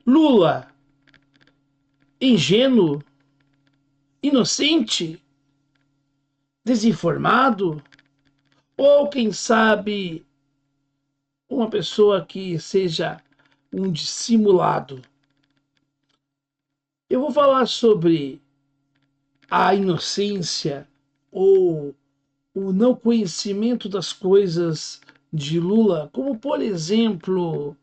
Lula, ingênuo, inocente, desinformado, ou quem sabe uma pessoa que seja um dissimulado. Eu vou falar sobre a inocência ou o não conhecimento das coisas de Lula, como por exemplo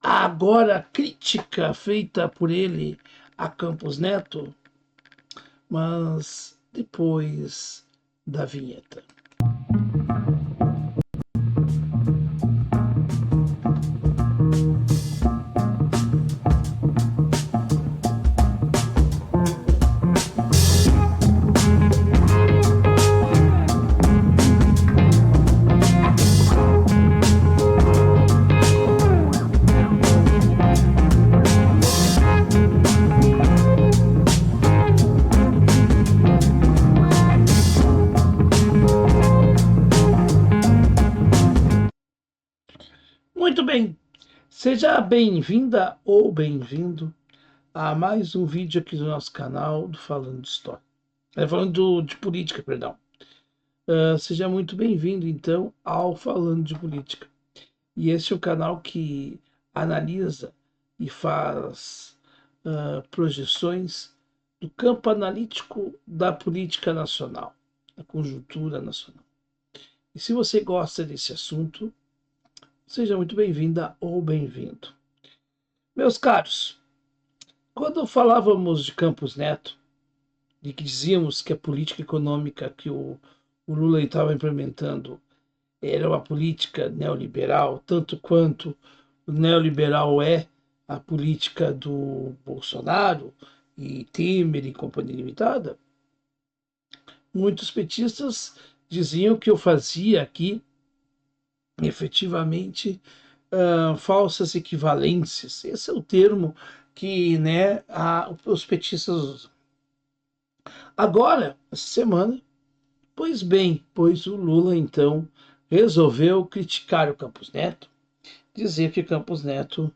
a agora crítica feita por ele a Campos Neto, mas depois da vinheta. Muito bem, seja bem-vinda ou bem-vindo a mais um vídeo aqui do nosso canal do Falando de História. Falando de política, perdão. Seja muito bem-vindo, então, ao Falando de Política. E esse é o canal que analisa e faz projeções do campo analítico da política nacional, da conjuntura nacional. E se você gosta desse assunto, seja muito bem-vinda ou bem-vindo. Meus caros, quando falávamos de Campos Neto, de que dizíamos que a política econômica que o Lula estava implementando era uma política neoliberal, tanto quanto o neoliberal é a política do Bolsonaro e Temer e Companhia Limitada, muitos petistas diziam que eu fazia aqui efetivamente falsas equivalências. Esse é o termo que os petistas usam. Agora, essa semana, pois o Lula então resolveu criticar o Campos Neto, dizer que Campos Neto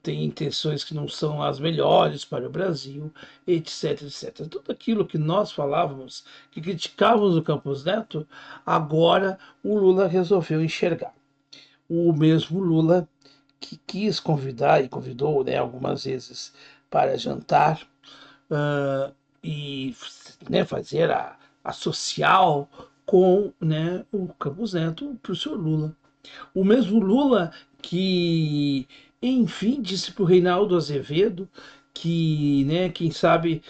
tem intenções que não são as melhores para o Brasil, etc, etc. Tudo aquilo que nós falávamos, que criticávamos o Campos Neto, agora o Lula resolveu enxergar. O mesmo Lula que quis convidar e convidou algumas vezes para jantar e fazer a social com o Campos Neto para o senhor Lula. O mesmo Lula que, enfim, disse para o Reinaldo Azevedo que, quem sabe,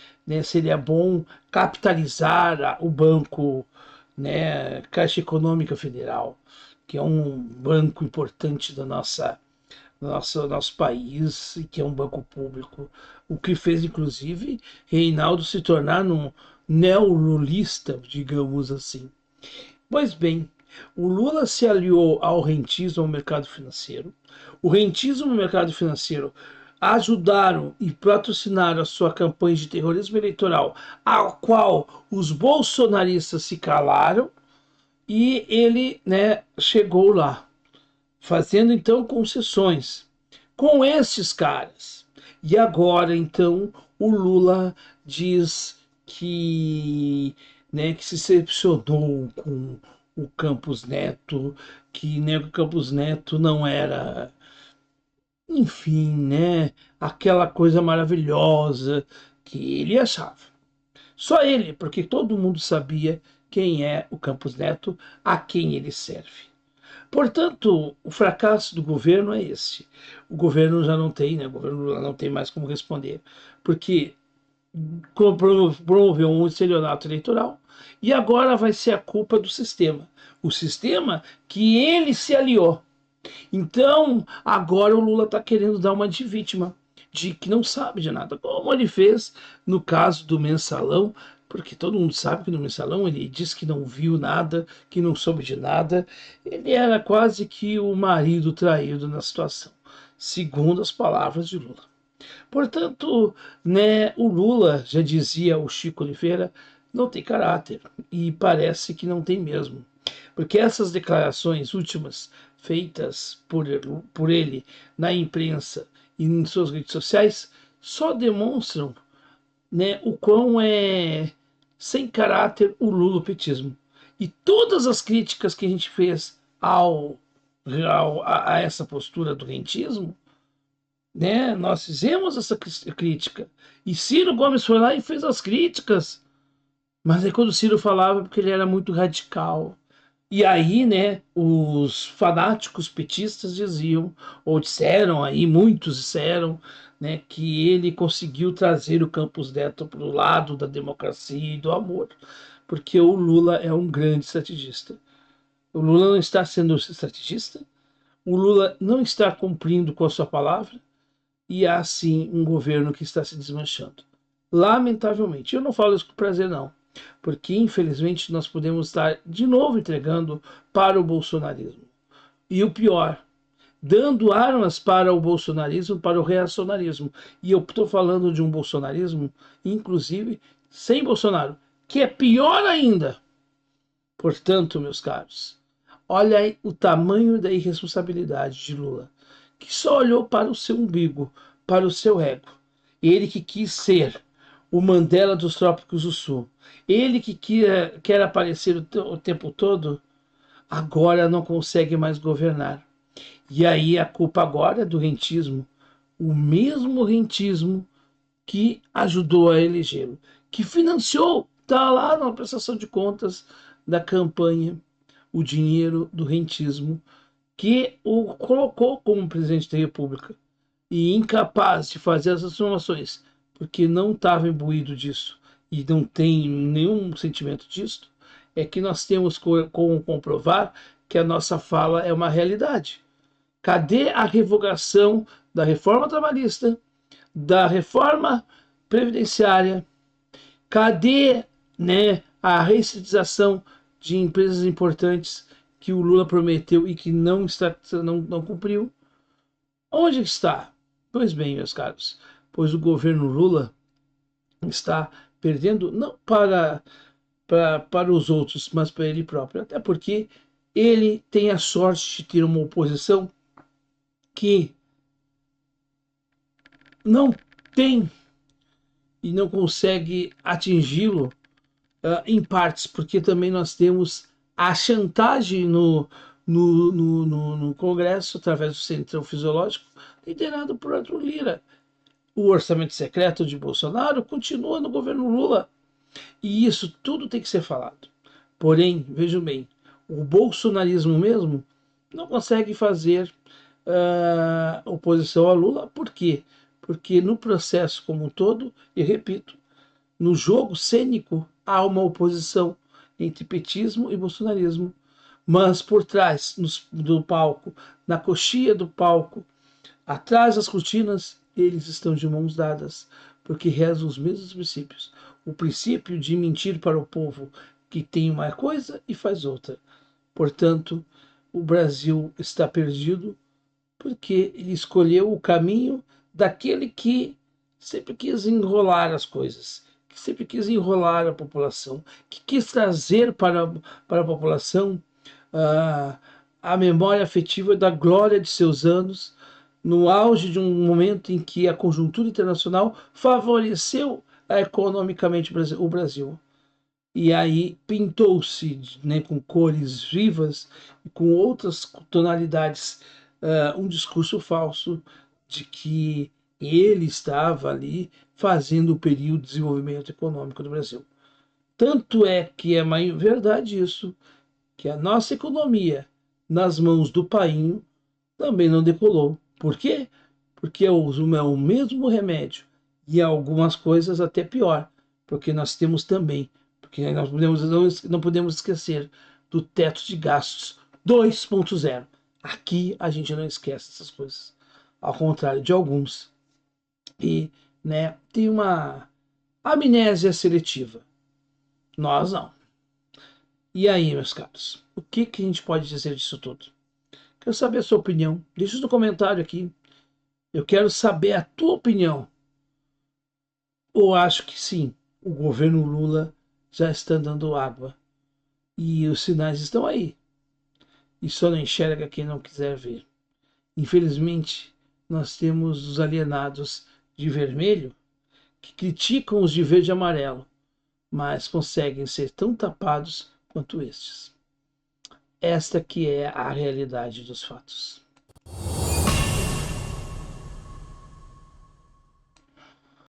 seria bom capitalizar o banco, Caixa Econômica Federal, que é um banco importante da nosso país, que é um banco público, o que fez, inclusive, Reinaldo se tornar um neolulista, digamos assim. Pois bem, o Lula se aliou ao rentismo ao mercado financeiro. O rentismo no mercado financeiro ajudaram e patrocinaram a sua campanha de terrorismo eleitoral, a qual os bolsonaristas se calaram, e ele chegou lá, fazendo então concessões com esses caras. E agora então o Lula diz que se decepcionou com o Campos Neto, que o Campos Neto não era, enfim, aquela coisa maravilhosa que ele achava. Só ele, porque todo mundo sabia quem é o Campos Neto, a quem ele serve. Portanto, o fracasso do governo é esse. O governo já não tem, o governo Lula não tem mais como responder, porque promoveu um estelionato eleitoral e agora vai ser a culpa do sistema. O sistema que ele se aliou. Então, agora o Lula está querendo dar uma de vítima, de que não sabe de nada, como ele fez no caso do Mensalão, porque todo mundo sabe que no Mensalão ele disse que não viu nada, que não soube de nada. Ele era quase que o marido traído na situação, segundo as palavras de Lula. Portanto, o Lula, já dizia o Chico Oliveira, não tem caráter, e parece que não tem mesmo. Porque essas declarações últimas feitas por ele na imprensa e em suas redes sociais só demonstram, né, o quão é sem caráter o lulopetismo. E todas as críticas que a gente fez a essa postura do rentismo, né, nós fizemos essa crítica. E Ciro Gomes foi lá e fez as críticas. Mas aí quando o Ciro falava, porque ele era muito radical. E aí, né, os fanáticos petistas diziam, ou disseram aí, muitos disseram, né, que ele conseguiu trazer o Campos Neto para o lado da democracia e do amor, porque o Lula é um grande estrategista. O Lula não está sendo estrategista, o Lula não está cumprindo com a sua palavra, e há sim um governo que está se desmanchando. Lamentavelmente, eu não falo isso com prazer, não, porque infelizmente nós podemos estar de novo entregando para o bolsonarismo. E o pior, dando armas para o bolsonarismo, para o reacionarismo. E eu estou falando de um bolsonarismo, inclusive, sem Bolsonaro, que é pior ainda. Portanto, meus caros, olha aí o tamanho da irresponsabilidade de Lula, que só olhou para o seu umbigo, para o seu ego. Ele que quis ser o Mandela dos Trópicos do Sul, ele que quer aparecer o tempo todo, agora não consegue mais governar. E aí a culpa agora é do rentismo, o mesmo rentismo que ajudou a elegê-lo, que financiou, está lá na prestação de contas da campanha, o dinheiro do rentismo, que o colocou como presidente da República e incapaz de fazer as transformações, porque não estava imbuído disso e não tem nenhum sentimento disso, é que nós temos como comprovar que a nossa fala é uma realidade. Cadê a revogação da reforma trabalhista, da reforma previdenciária? Cadê, né, a reestatização de empresas importantes que o Lula prometeu e que não cumpriu? Onde está? Pois bem, meus caros, pois o governo Lula está perdendo não para os outros, mas para ele próprio. Até porque ele tem a sorte de ter uma oposição que não tem e não consegue atingi-lo em partes, porque também nós temos a chantagem no Congresso, através do Centrão Fisiológico, liderado por Arthur Lira. O orçamento secreto de Bolsonaro continua no governo Lula. E isso tudo tem que ser falado. Porém, vejam bem, o bolsonarismo mesmo não consegue fazer oposição a Lula. Por quê? Porque no processo como um todo, e repito, no jogo cênico há uma oposição entre petismo e bolsonarismo. Mas por trás do palco, na coxia do palco, atrás das cortinas, eles estão de mãos dadas, porque rezam os mesmos princípios. O princípio de mentir para o povo que tem uma coisa e faz outra. Portanto, o Brasil está perdido porque ele escolheu o caminho daquele que sempre quis enrolar as coisas, que sempre quis enrolar a população, que quis trazer para a população a memória afetiva da glória de seus anos, no auge de um momento em que a conjuntura internacional favoreceu economicamente o Brasil. E aí pintou-se, né, com cores vivas e com outras tonalidades, um discurso falso de que ele estava ali fazendo o período de desenvolvimento econômico do Brasil. Tanto é que é uma verdade isso, que a nossa economia, nas mãos do painho, também não decolou. Por quê? Porque é o mesmo remédio e algumas coisas até pior, porque nós temos também, porque não podemos esquecer do teto de gastos 2.0. Aqui a gente não esquece essas coisas, ao contrário de alguns. E, né, tem uma amnésia seletiva. Nós não. E aí, meus caros, o que a gente pode dizer disso tudo? Quero saber a sua opinião. Deixa no comentário aqui. Eu quero saber a tua opinião. Eu acho que sim, o governo Lula já está dando água. E os sinais estão aí. e só não enxerga quem não quiser ver. Infelizmente, nós temos os alienados de vermelho que criticam os de verde e amarelo, mas conseguem ser tão tapados quanto estes. Esta que é a realidade dos fatos.